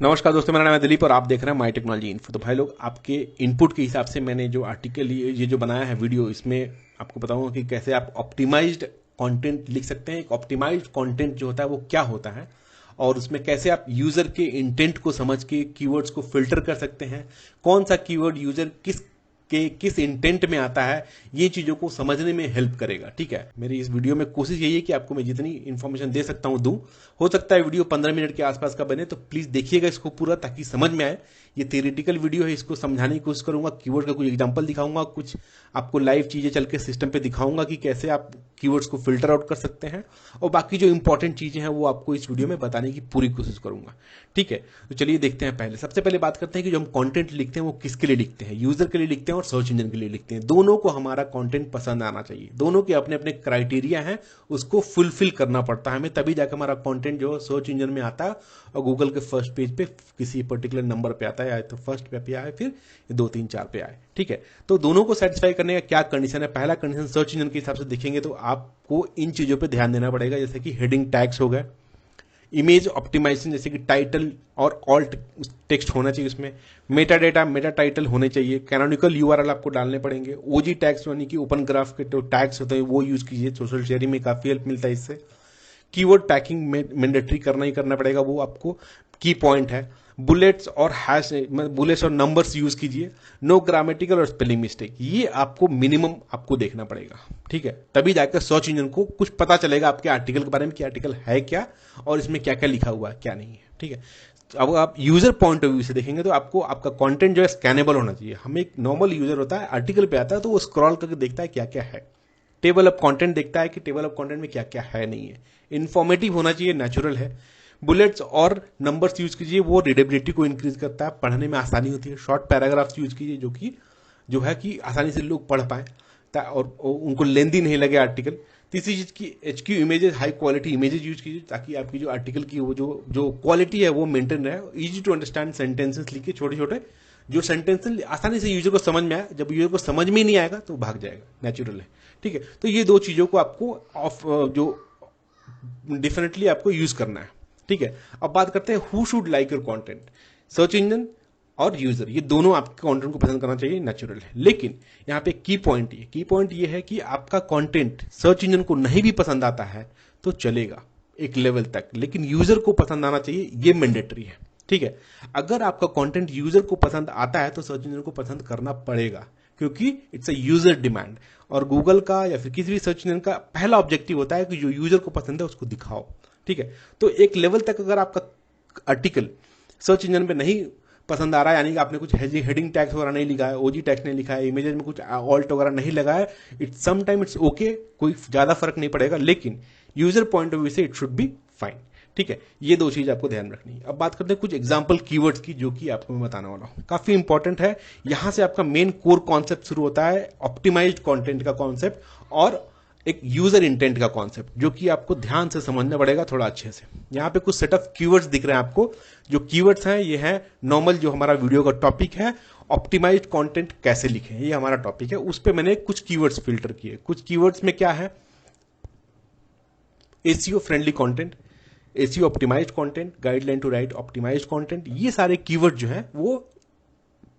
नमस्कार दोस्तों, मेरा नाम है दिलीप और आप देख रहे हैं माई टेक्नोलॉजी इन्फो। तो भाई लोग, आपके इनपुट के हिसाब से मैंने जो आर्टिकल ये जो बनाया है वीडियो, इसमें आपको बताऊंगा कि कैसे आप ऑप्टिमाइज्ड कंटेंट लिख सकते हैं। एक ऑप्टिमाइज्ड कंटेंट जो होता है वो क्या होता है और उसमें कैसे आप यूजर के इंटेंट को समझ के कीवर्ड्स को फिल्टर कर सकते हैं, कौन सा कीवर्ड यूजर किस इंटेंट में आता है, ये चीजों को समझने में हेल्प करेगा। ठीक है, मेरी इस वीडियो में कोशिश यही है कि आपको मैं जितनी इंफॉर्मेशन दे सकता हूं दूं। हो सकता है वीडियो 15 मिनट के आसपास का बने, तो प्लीज देखिएगा इसको पूरा, ताकि समझ में आए। ये थियरिटिकल वीडियो है, इसको समझाने की कोशिश करूंगा, कीवर्ड का कुछ एग्जांपल दिखाऊंगा, कुछ आपको लाइव चीजें चल के सिस्टम पे दिखाऊंगा कि कैसे आप कीवर्ड्स को फिल्टर आउट कर सकते हैं, और बाकी जो इंपॉर्टेंट चीजें हैं वो आपको इस वीडियो में बताने की पूरी कोशिश करूंगा। ठीक है, तो चलिए देखते हैं। सबसे पहले बात करते हैं कि जो हम कंटेंट लिखते हैं वो किसके लिए लिखते हैं। यूजर के लिए लिखते हैं और सर्च इंजन के लिए लिखते हैं। दोनों को हमारा कंटेंट पसंद आना चाहिए, दोनों के अपने अपने क्राइटेरिया हैं, उसको फुलफिल करना पड़ता है हमें, तभी जाकर हमारा कंटेंट जो सर्च इंजन में आता है और गूगल के फर्स्ट पेज पे किसी पर्टिकुलर नंबर पे आता है, या तो फर्स्ट पे आए, फिर 2 3 4 पे आए। ठीक है, तो दोनों को सेटिस्फाई करने का क्या कंडीशन है। पहला कंडीशन सर्च इंजन के हिसाब से देखेंगे तो आपको इन चीजों पे ध्यान देना पड़ेगा, जैसे कि हेडिंग टैग्स हो गए, इमेज ऑप्टिमाइजेशन जैसे कि टाइटल और ऑल्ट टेक्स्ट होना चाहिए उसमें, मेटा डेटा मेटा टाइटल होने चाहिए, कैनोनिकल यूआरएल आपको डालने पड़ेंगे, ओजी टैग्स यानी कि ओपन ग्राफ के जो टैग्स होते हैं वो यूज कीजिए, सोशल शेयरिंग में काफी हेल्प मिलता है इससे। कीवर्ड टैगिंग मैंडेटरी करना ही करना पड़ेगा, वो आपको की पॉइंट है। बुलेट्स और हैश, बुलेट्स और नंबर्स यूज कीजिए। नो ग्रामेटिकल और स्पेलिंग मिस्टेक, ये आपको मिनिमम आपको देखना पड़ेगा। ठीक है, तभी जाकर सर्च इंजन को कुछ पता चलेगा आपके आर्टिकल के बारे में कि आर्टिकल है क्या और इसमें क्या क्या लिखा हुआ है, क्या नहीं है। ठीक है, अब आप यूजर पॉइंट ऑफ व्यू से देखेंगे तो आपको आपका कंटेंट जो है स्कैनेबल होना चाहिए। हम एक नॉर्मल यूजर होता है, आर्टिकल पे आता है तो वो स्क्रॉल करके देखता है क्या क्या है, टेबल ऑफ कंटेंट देखता है कि टेबल ऑफ कंटेंट में क्या क्या है नहीं है, इंफॉर्मेटिव होना चाहिए, नेचुरल है। बुलेट्स और नंबर्स यूज कीजिए, वो रीडेबिलिटी को इंक्रीज करता है, पढ़ने में आसानी होती है। शॉर्ट पैराग्राफ्स यूज कीजिए जो है कि आसानी से लोग पढ़ पाए और उनको लेंदी नहीं लगे आर्टिकल। तीसरी चीज की HQ images, high quality images use कीजिए, ताकि आपकी जो आर्टिकल की वो जो क्वालिटी है वो मेंटेन रहे। इजी टू अंडरस्टैंड सेंटेंसेस लिखिए, छोटे छोटे जो सेंटेंसेस आसानी से यूजर को समझ में आए। जब यूजर को समझ में ही नहीं आएगा तो भाग जाएगा, नेचुरल है। ठीक है, तो ये दो चीजों को आपको जो डेफिनेटली आपको यूज करना है। ठीक है, अब बात करते हैं who should like your content. Search engine और यूजर, ये दोनों आपके कंटेंट को पसंद करना चाहिए, नेचुरल है। लेकिन यहाँ पे की पॉइंट ये है कि आपका कंटेंट सर्च इंजन को नहीं भी पसंद आता है तो चलेगा एक लेवल तक, लेकिन यूजर को पसंद आना चाहिए, ये मैंडेटरी है। ठीक है, अगर आपका कंटेंट यूजर को पसंद आता है तो सर्च इंजन को पसंद करना पड़ेगा, क्योंकि इट्स अ यूजर डिमांड। और गूगल का या फिर किसी भी सर्च इंजन का पहला ऑब्जेक्टिव होता है कि जो यूजर को पसंद है उसको दिखाओ। ठीक है, तो एक लेवल तक अगर आपका आर्टिकल सर्च इंजन पे नहीं पसंद आ रहा है, यानी कि आपने कुछ हेडिंग टैग्स वगैरह नहीं लिखा है, ओजी टैग्स नहीं लिखा है, इमेजेस में कुछ ऑल्ट वगैरह नहीं लगा है, इट्स समटाइम इट्स ओके, कोई ज्यादा फर्क नहीं पड़ेगा, लेकिन यूजर पॉइंट ऑफ व्यू से इट शुड बी फाइन। ठीक है, ये दो चीज आपको ध्यान रखनी है। अब बात करते हैं कुछ एग्जांपल कीवर्ड्स की, जो कि आपको मैं बताने वाला हूं, काफी इंपॉर्टेंट है। यहां से आपका मेन कोर कॉन्सेप्ट शुरू होता है, ऑप्टिमाइज्ड कंटेंट का कॉन्सेप्ट और एक यूजर इंटेंट का कॉन्सेप्ट, जो कि आपको ध्यान से समझना पड़ेगा थोड़ा अच्छे से। यहां पे कुछ सेट ऑफ कीवर्ड्स दिख रहे हैं आपको। जो कीवर्ड्स हैं ये है नॉर्मल, जो हमारा वीडियो का टॉपिक है, ऑप्टिमाइज्ड कंटेंट कैसे लिखें, ये हमारा टॉपिक है। उस पे मैंने कुछ कीवर्ड्स फिल्टर किए। कुछ कीवर्ड्स में क्या है, SEO friendly content, SEO optimized content, guideline to write optimized content, ये सारे कीवर्ड जो है वो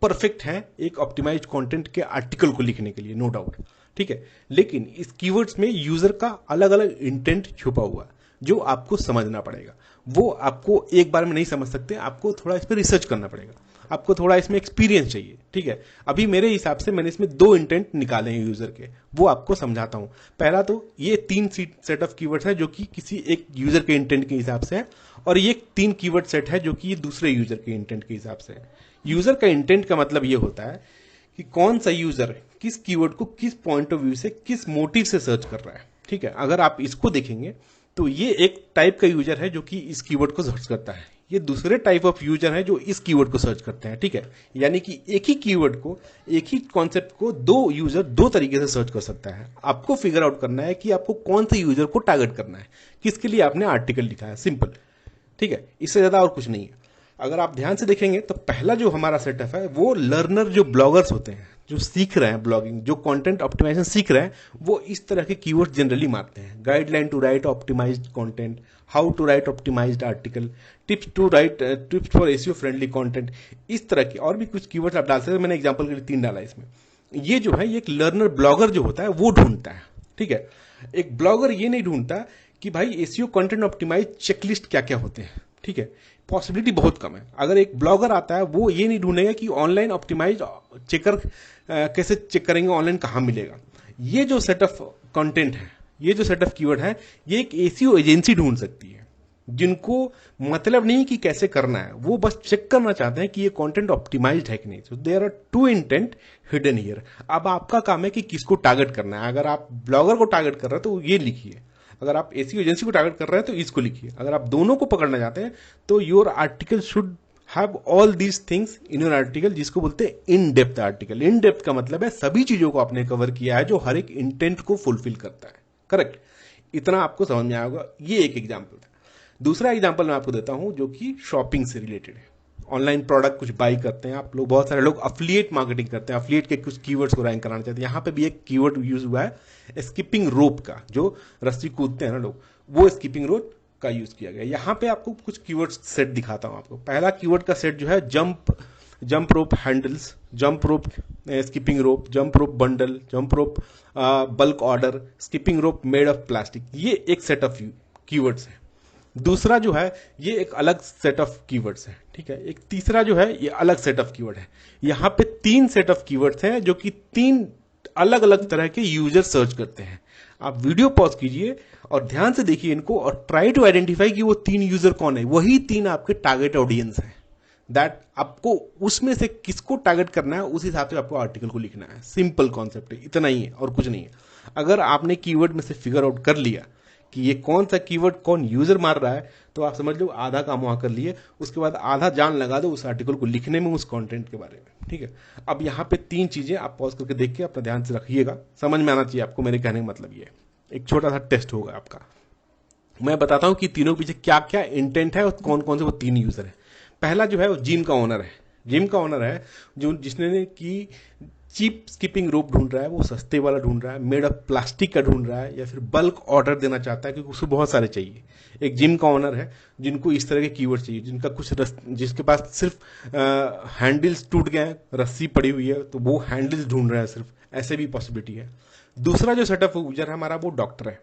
परफेक्ट है एक ऑप्टिमाइज्ड कंटेंट के आर्टिकल को लिखने के लिए, नो डाउट। ठीक है, लेकिन इस कीवर्ड्स में यूजर का अलग अलग इंटेंट छुपा हुआ है, जो आपको समझना पड़ेगा। वो आपको एक बार में नहीं समझ सकते, आपको थोड़ा इस पर रिसर्च करना पड़ेगा, आपको थोड़ा इसमें एक्सपीरियंस चाहिए। ठीक है, अभी मेरे हिसाब से मैंने इसमें 2 इंटेंट निकाले हैं यूजर के, वो आपको समझाता हूं। पहला तो ये 3 सेट ऑफ कीवर्ड्स है जो कि किसी एक यूजर के इंटेंट के हिसाब से है, और ये 3 कीवर्ड सेट है जो कि दूसरे यूजर के इंटेंट के हिसाब से है। यूजर का इंटेंट का मतलब ये होता है कि कौन सा यूजर किस कीवर्ड को किस पॉइंट ऑफ व्यू से, किस मोटिव से सर्च कर रहा है। ठीक है, अगर आप इसको देखेंगे तो ये एक टाइप का यूजर है जो कि इस कीवर्ड को सर्च करता है, ये दूसरे टाइप ऑफ यूजर है जो इस कीवर्ड को सर्च करते हैं। ठीक है, यानी कि एक ही कीवर्ड को, एक ही कॉन्सेप्ट को 2 यूजर 2 तरीके से सर्च कर सकता है। आपको फिगर आउट करना है कि आपको कौन से यूजर को टारगेट करना है, किसके लिए आपने आर्टिकल लिखा है, सिंपल। ठीक है, इससे ज्यादा और कुछ नहीं है। अगर आप ध्यान से देखेंगे तो पहला जो हमारा सेटअप है वो लर्नर, जो ब्लॉगर्स होते हैं, जो सीख रहे हैं ब्लॉगिंग, जो कंटेंट ऑप्टिमाइजेशन सीख रहे हैं, वो इस तरह के कीवर्ड्स जनरली मारते हैं। Guideline to write optimized content, how to write optimized article, tips for SEO friendly content, इस तरह के और भी कुछ कीवर्ड्स आप डाल सकते हैं। मैंने एग्जांपल के लिए 3 डाला इसमें। ये जो है ये एक लर्नर ब्लॉगर जो होता है वो ढूंढता है, ठीक है। एक ब्लॉगर ये नहीं ढूंढता कि भाई एसईओ कंटेंट ऑप्टिमाइज चेकलिस्ट क्या क्या होते हैं, ठीक है। पॉसिबिलिटी बहुत कम है। अगर एक ब्लॉगर आता है वो ये नहीं ढूंढेगा कि ऑनलाइन ऑप्टिमाइज चेकर कैसे चेक करेंगे, ऑनलाइन कहाँ मिलेगा। ये जो सेट ऑफ कंटेंट है, ये जो सेट ऑफ कीवर्ड है, ये एक एसईओ एजेंसी ढूंढ सकती है, जिनको मतलब नहीं कि कैसे करना है, वो बस चेक करना चाहते हैं कि ये कंटेंट ऑप्टिमाइज्ड है कि नहीं। So there are 2 intent hidden here. अब आपका काम है कि किसको टारगेट करना है। अगर आप ब्लॉगर को टारगेट कर रहे हैं तो ये लिखिए, अगर आप एसईओ एजेंसी को टारगेट कर रहे हैं तो इसको लिखिए। अगर आप दोनों को पकड़ना चाहते हैं तो your article should have all these things in your article, जिसको बोलते हैं इन डेप्थ आर्टिकल। इन डेप्थ का मतलब है सभी चीजों को आपने कवर किया है जो हर एक इंटेंट को फुलफिल करता है, करेक्ट। इतना आपको समझ में आएगा। ये एक एग्जाम्पल था। दूसरा एग्जाम्पल मैं आपको देता हूं जो कि शॉपिंग से रिलेटेड है। ऑनलाइन प्रोडक्ट कुछ बाई करते हैं आप लोग, बहुत सारे लोग अफिलिएट मार्केटिंग करते हैं, अफिलिएट के कुछ कीवर्ड्स को रैंक कराना चाहते हैं। यहां पे भी एक कीवर्ड यूज हुआ है स्किपिंग रोप का, जो रस्सी कूदते हैं ना लोग, वो स्किपिंग रोप का यूज किया गया। यहां पे आपको कुछ कीवर्ड सेट दिखाता हूं आपको। पहला कीवर्ड का सेट जो है jump rope handles, jump rope skipping rope, jump rope bundle, jump rope bulk order, skipping rope made of plastic. ये एक सेट ऑफ कीवर्ड्स है। दूसरा जो है ये एक अलग सेट ऑफ कीवर्ड्स है, ठीक है। एक तीसरा जो है ये अलग सेट ऑफ कीवर्ड है। यहां पे 3 सेट ऑफ कीवर्ड्स हैं जो कि 3 अलग अलग तरह के यूजर सर्च करते हैं। आप वीडियो पॉज कीजिए और ध्यान से देखिए इनको और ट्राई टू आइडेंटिफाई कि वो 3 यूजर कौन है। वही 3 आपके टारगेट ऑडियंस है। दैट आपको उसमें से किसको टारगेट करना है उस हिसाब से आपको आर्टिकल को लिखना है। सिंपल कॉन्सेप्ट है, इतना ही है और कुछ नहीं है। अगर आपने कीवर्ड में से फिगर आउट कर लिया कि ये कौन सा कीवर्ड कौन यूजर मार रहा है, तो आप समझ लो आधा काम वहां कर लिए। उसके बाद आधा जान लगा दो उस आर्टिकल को लिखने में, उस कंटेंट के बारे में, ठीक है। अब यहाँ पे 3 चीजें आप पॉज करके देख के अपना ध्यान से रखिएगा, समझ में आना चाहिए आपको। मेरे कहने का मतलब ये एक छोटा सा टेस्ट होगा आपका। मैं बताता हूं कि तीनों के पीछे क्या क्या इंटेंट है और कौन कौन से वो 3 यूजर है। पहला जो है वो जिम का ओनर है। जिम का ओनर है जो जिसने की चीप स्किपिंग रोप ढूंढ रहा है, वो सस्ते वाला ढूंढ रहा है, मेड ऑफ प्लास्टिक का ढूंढ रहा है, या फिर बल्क ऑर्डर देना चाहता है क्योंकि उसको बहुत सारे चाहिए। एक जिम का ओनर है जिनको इस तरह के कीवर्ड चाहिए, जिनका कुछ जिसके पास सिर्फ हैंडल्स टूट गए हैं, रस्सी पड़ी हुई है, तो वो हैंडल्स ढूंढ रहा है सिर्फ, ऐसे भी पॉसिबिलिटी है। दूसरा जो सेटअप यूजर है हमारा वो डॉक्टर है।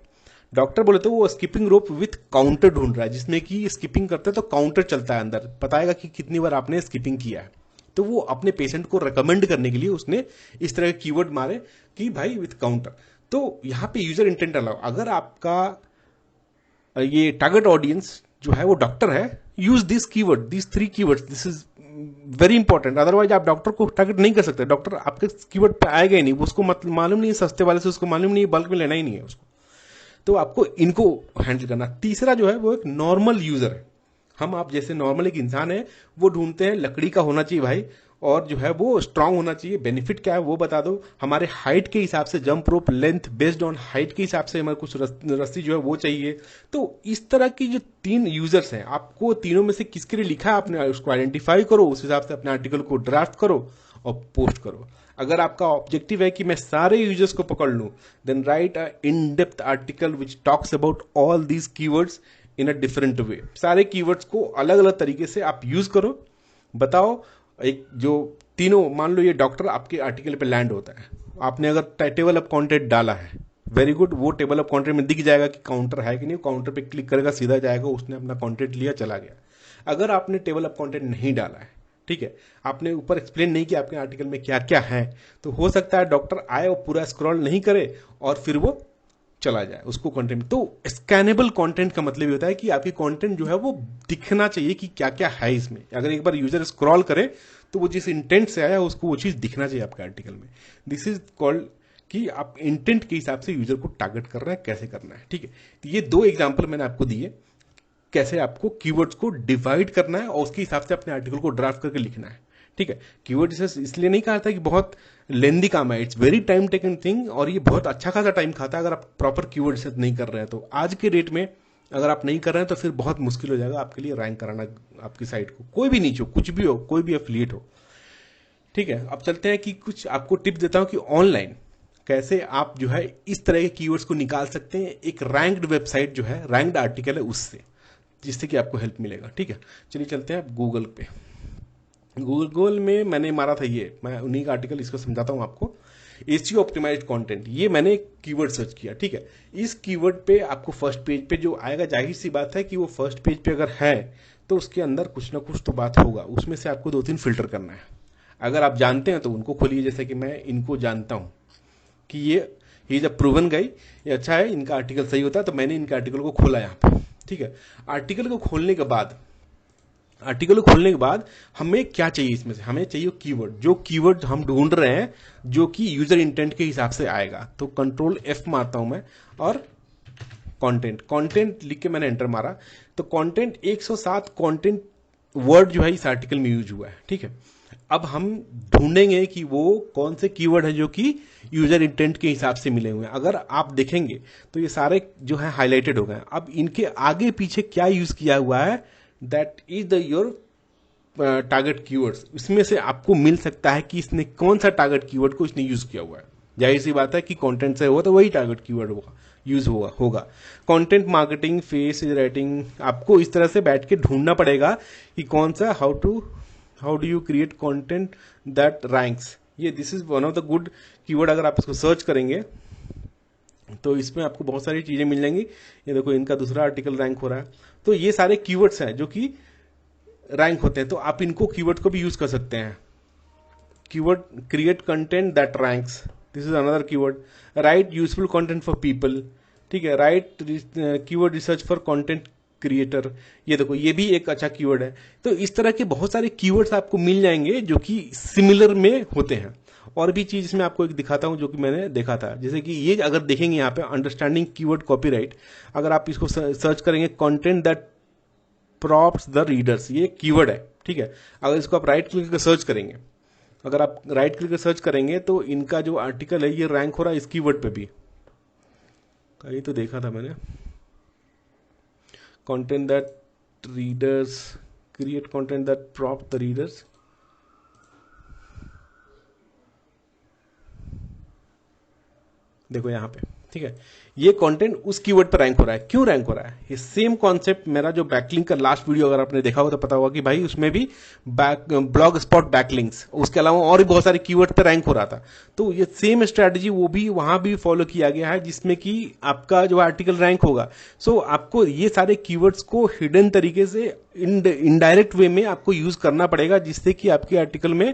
डॉक्टर बोले तो वो स्किपिंग रोप विथ काउंटर ढूंढ रहा है, जिसमें कि स्किपिंग करते हैं तो काउंटर चलता है अंदर, बताएगा कि कितनी बार आपने स्किपिंग किया है। तो वो अपने पेशेंट को रिकमेंड करने के लिए उसने इस तरह के कीवर्ड मारे कि भाई विथ काउंटर। तो यहां पे यूजर इंटेंट अलाउ, अगर आपका ये टारगेट ऑडियंस जो है वो डॉक्टर है, use this keyword, this 3 keywords, this is very important. Otherwise आप डॉक्टर को टारगेट नहीं कर सकते। डॉक्टर आपके कीवर्ड पे आएगा ही नहीं, उसको मतलब मालूम नहीं है सस्ते वाले से, उसको मालूम नहीं है बल्क में लेना ही नहीं है उसको। तो आपको इनको हैंडल करना। तीसरा जो है वो एक नॉर्मल यूजर है। हम आप जैसे नॉर्मल एक इंसान है, वो ढूंढते हैं लकड़ी का होना चाहिए भाई, और जो है वो स्ट्रांग होना चाहिए। बेनिफिट क्या है वो बता दो, हमारे हाइट के हिसाब से jump rope length based on height के हिसाब से हमारे कुछ रस्सी जो है वो चाहिए। तो इस तरह की जो 3 यूजर्स हैं, आपको तीनों में से किसके लिए लिखा है आपने उसको आइडेंटिफाई करो, उस हिसाब से अपने आर्टिकल को ड्राफ्ट करो और पोस्ट करो। अगर आपका ऑब्जेक्टिव है कि मैं सारे यूजर्स को पकड़ लूं, then write a in depth article which talks about all these keywords in a different way. सारे कीवर्ड्स को अलग अलग तरीके से आप यूज करो। बताओ एक जो तीनों, मान लो ये डॉक्टर आपके आर्टिकल पे लैंड होता है, आपने अगर टेबल ऑफ कंटेंट डाला है, वेरी गुड, वो टेबल ऑफ कंटेंट में दिख जाएगा कि काउंटर है कि नहीं। काउंटर पे क्लिक करेगा, सीधा जाएगा, उसने अपना कंटेंट लिया, चला गया। अगर आपने टेबल ऑफ कंटेंट नहीं डाला है, ठीक है, आपने ऊपर एक्सप्लेन नहीं किया आपके आर्टिकल में क्या क्या है, तो हो सकता है डॉक्टर आए और पूरा स्क्रॉल नहीं करे और फिर वो चला जाए उसको कंटेंट। तो स्कैनेबल कंटेंट का मतलब ये होता है कि आपकी कंटेंट जो है वो दिखना चाहिए कि क्या क्या है इसमें। अगर एक बार यूजर स्क्रॉल करे तो वो जिस इंटेंट से आया उसको वो चीज दिखना चाहिए आपके आर्टिकल में। दिस इज कॉल्ड कि आप इंटेंट के हिसाब से यूजर को टारगेट कर रहे हैं, कैसे करना है, ठीक है। तो ये 2 एग्जाम्पल मैंने आपको दिए, कैसे आपको कीवर्ड्स को डिवाइड करना है और उसके हिसाब से अपने आर्टिकल को ड्राफ्ट करके लिखना है, ठीक है। कीवर्ड इसलिए नहीं कहा था कि बहुत लेंदी काम है, it's very time taken thing, और ये बहुत अच्छा खासा टाइम खाता है अगर आप प्रॉपर कीवर्ड सेट नहीं कर रहे हैं। तो आज के डेट में अगर आप नहीं कर रहे हैं तो फिर बहुत मुश्किल हो जाएगा आपके लिए रैंक कराना आपकी साइट को, कोई भी नीचे हो, कुछ भी हो, कोई भी एफिलिएट हो, ठीक है, अब चलते हैं कि कुछ आपको टिप्स देता हूं कि ऑनलाइन कैसे आप जो है इस तरह के कीवर्ड्स को निकाल सकते हैं एक रैंक्ड वेबसाइट जो है, रैंक्ड आर्टिकल है उससे, जिससे कि आपको हेल्प मिलेगा। ठीक है, चलिए चलते हैं आप गूगल पे। गूगल में मैंने मारा था, ये मैं उन्हीं का आर्टिकल इसको समझाता हूं आपको। एसईओ ऑप्टिमाइज्ड कंटेंट, ये मैंने कीवर्ड सर्च किया। ठीक है, इस कीवर्ड पे आपको फर्स्ट पेज पे जो आएगा, जाहिर सी बात है कि वो फर्स्ट पेज पे अगर है तो उसके अंदर कुछ ना कुछ तो बात होगा, उसमें से आपको 2-3 फिल्टर करना है। अगर आप जानते हैं तो उनको खोलिए, जैसे कि मैं इनको जानता हूं कि ये जब प्रूवन गई, ये अच्छा है, इनका आर्टिकल सही होता है, तो मैंने इनके आर्टिकल को खोला यहाँ पे। ठीक है, आर्टिकल को खोलने के बाद हमें क्या चाहिए, इसमें से हमें चाहिए कीवर्ड, जो कीवर्ड हम ढूंढ रहे हैं जो कि यूजर इंटेंट के हिसाब से आएगा। तो कंट्रोल F मारता हूं मैं और कंटेंट लिख के मैंने एंटर मारा, तो कंटेंट 107 कंटेंट वर्ड जो है इस आर्टिकल में यूज हुआ है। ठीक है, अब हम ढूंढेंगे कि वो कौन से कीवर्ड है जो कि यूजर इंटेंट के हिसाब से मिले हुए हैं। अगर आप देखेंगे तो ये सारे जो है हाईलाइटेड हो गए। अब इनके आगे पीछे क्या यूज किया हुआ है, that is the your target keywords. इसमें से आपको मिल सकता है कि इसने कौन सा टारगेट कीवर्ड को इसने यूज किया हुआ है। जाहिर सी बात है कि कंटेंट से हुआ तो वही टारगेट कीवर्ड यूज होगा। कंटेंट मार्केटिंग, फेस राइटिंग, आपको इस तरह से बैठ के ढूंढना पड़ेगा कि कौन सा how do you create content that ranks. ये this is one of the good keyword. अगर आप इसको सर्च करेंगे तो इसमें आपको बहुत सारी चीजें मिल जाएंगी। ये देखो, इनका दूसरा आर्टिकल रैंक हो रहा है। तो ये सारे कीवर्ड्स हैं जो कि रैंक होते हैं, तो आप इनको कीवर्ड को भी यूज कर सकते हैं। Keyword create content that ranks, this is another keyword. Right useful content for people, ठीक है। Right keyword research for content creator, ये देखो, ये भी एक अच्छा कीवर्ड है। तो इस तरह के बहुत सारे कीवर्ड्स आपको मिल जाएंगे जो कि सिमिलर में होते हैं। और भी चीज इसमें आपको एक दिखाता हूं जो कि मैंने देखा था, जैसे कि ये अगर देखेंगे यहाँ पे अंडरस्टैंडिंग कीवर्ड कॉपीराइट, अगर आप इसको सर्च करेंगे content that props the readers, ये कीवर्ड है। ठीक है, अगर इसको आप राइट क्लिक कर सर्च करेंगे, अगर आप राइट क्लिक कर सर्च करेंगे तो इनका जो आर्टिकल है ये रैंक हो रहा है इस कीवर्ड पे भी। कहीं तो देखा था मैंने, content that readers, create content that props the readers. देखो यहाँ पे, ठीक है, ये कंटेंट उस कीवर्ड पर रैंक हो रहा है। क्यों रैंक हो रहा है? ये सेम कॉन्सेप्ट मेरा जो बैकलिंक का लास्ट वीडियो अगर आपने देखा हो तो पता होगा कि भाई उसमें भी ब्लॉग स्पॉट बैकलिंक्स, उसके अलावा और भी बहुत सारे कीवर्ड पे रैंक हो रहा था। तो ये सेम स्ट्रेटजी वो भी वहां भी फॉलो किया गया है, जिसमें कि आपका जो आर्टिकल रैंक होगा। सो आपको ये सारे कीवर्ड्स को हिडन तरीके से इनडायरेक्ट वे में आपको यूज करना पड़ेगा, जिससे कि आपके आर्टिकल में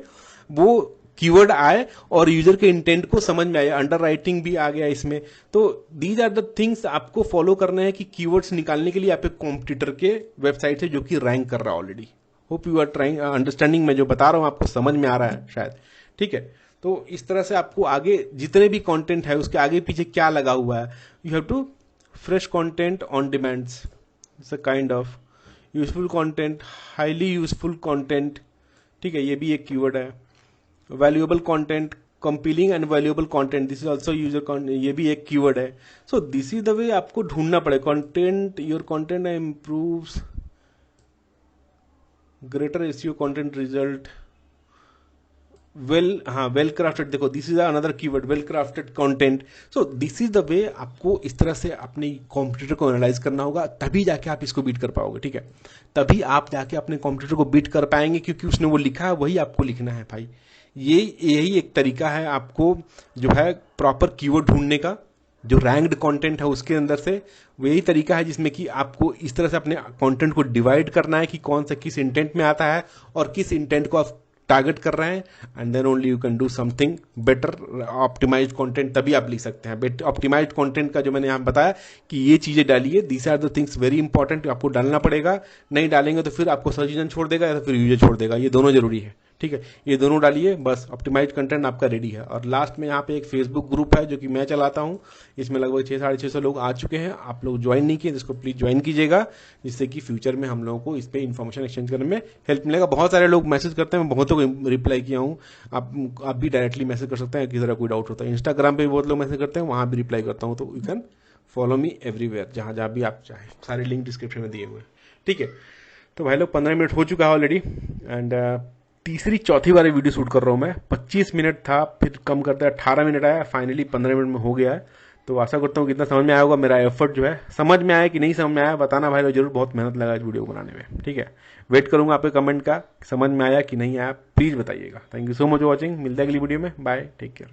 वो कीवर्ड आए और यूजर के इंटेंट को समझ में आए। अंडर राइटिंग भी आ गया इसमें। तो दीज आर द थिंग्स आपको फॉलो करना है कि कीवर्ड्स निकालने के लिए आप एक कॉम्पिटिटर के वेबसाइट से जो कि रैंक कर रहा है already. Hope you are trying understanding, मैं जो बता रहा हूं आपको समझ में आ रहा है शायद। ठीक है, तो इस तरह से आपको आगे जितने भी कंटेंट है उसके आगे पीछे क्या लगा हुआ है, you have to fresh content on demands, it's a kind of useful content, highly useful content. ठीक है, ये भी एक कीवर्ड है। Valuable content, compelling and valuable content, this is also user, ये भी एक कीवर्ड है। So this is the way आपको ढूंढना पड़ेगा। Content, your content improves greater SEO content result, well crafted, देखो this is another keyword, well crafted content. So this is the way आपको इस तरह से अपने कॉम्पिटिटर को एनालाइज करना होगा, तभी जाके आप इसको बीट कर पाओगे। ठीक है, तभी आप जाके अपने कॉम्पिटिटर को बीट कर पाएंगे, क्योंकि उसने वो लिखा है वही आपको लिखना है भाई। यही एक तरीका है आपको जो है प्रॉपर कीवर्ड ढूंढने का, जो रैंक्ड कंटेंट है उसके अंदर से। वही तरीका है जिसमें कि आपको इस तरह से अपने कंटेंट को डिवाइड करना है कि कौन सा किस इंटेंट में आता है और किस इंटेंट को आप टारगेट कर रहे हैं, and then only you can do something better. Optimized content तभी आप लिख सकते हैं। ऑप्टिमाइज्ड कंटेंट का जो मैंने यहाँ बताया कि ये चीजें डालिए, these are the things very important, आपको डालना पड़ेगा। नहीं डालेंगे तो फिर आपको सर्च इंजन छोड़ देगा या तो फिर यूजर छोड़ देगा, ये दोनों जरूरी है। ठीक है, ये दोनों डालिए, बस ऑप्टिमाइज्ड कंटेंट आपका रेडी है। और लास्ट में यहाँ पे एक फेसबुक ग्रुप है जो कि मैं चलाता हूँ, इसमें लगभग 600-650 लोग आ चुके हैं। आप लोग ज्वाइन नहीं किए, इसको प्लीज ज्वाइन कीजिएगा, जिससे कि फ्यूचर में हम लोगों को इस पे इन्फॉर्मेशन एक्सचेंज करने में हेल्प मिलेगा। बहुत सारे लोग मैसेज करते हैं, मैं बहुतों को रिप्लाई किया हूँ। आप भी डायरेक्टली मैसेज कर सकते हैं किसी तरह कोई डाउट होता है। इंस्टाग्राम पे भी बहुत लोग मैसेज करते हैं, वहां भी रिप्लाई करता हूँ। तो you can follow me everywhere, जहां जहां भी आप चाहें, सारे लिंक डिस्क्रिप्शन में दिए हुए हैं। ठीक है, तो भाई लोग 15 मिनट हो चुका है ऑलरेडी, एंड तीसरी चौथी बार वीडियो शूट कर रहा हूँ मैं। 25 मिनट था, फिर कम करते 18 मिनट आया, फाइनली 15 मिनट में हो गया है। तो आशा करता हूँ कितना समझ में आया होगा। मेरा एफर्ट जो है समझ में आया कि नहीं समझ में आया बताना भाई लोग जरूर, बहुत मेहनत लगा इस वीडियो को बनाने में। ठीक है, वेट करूंगा आपके कमेंट का, समझ में आया कि नहीं आया प्लीज बताइएगा। Thank you so much for watching, मिलता है अगली वीडियो में, बाय, टेक केयर।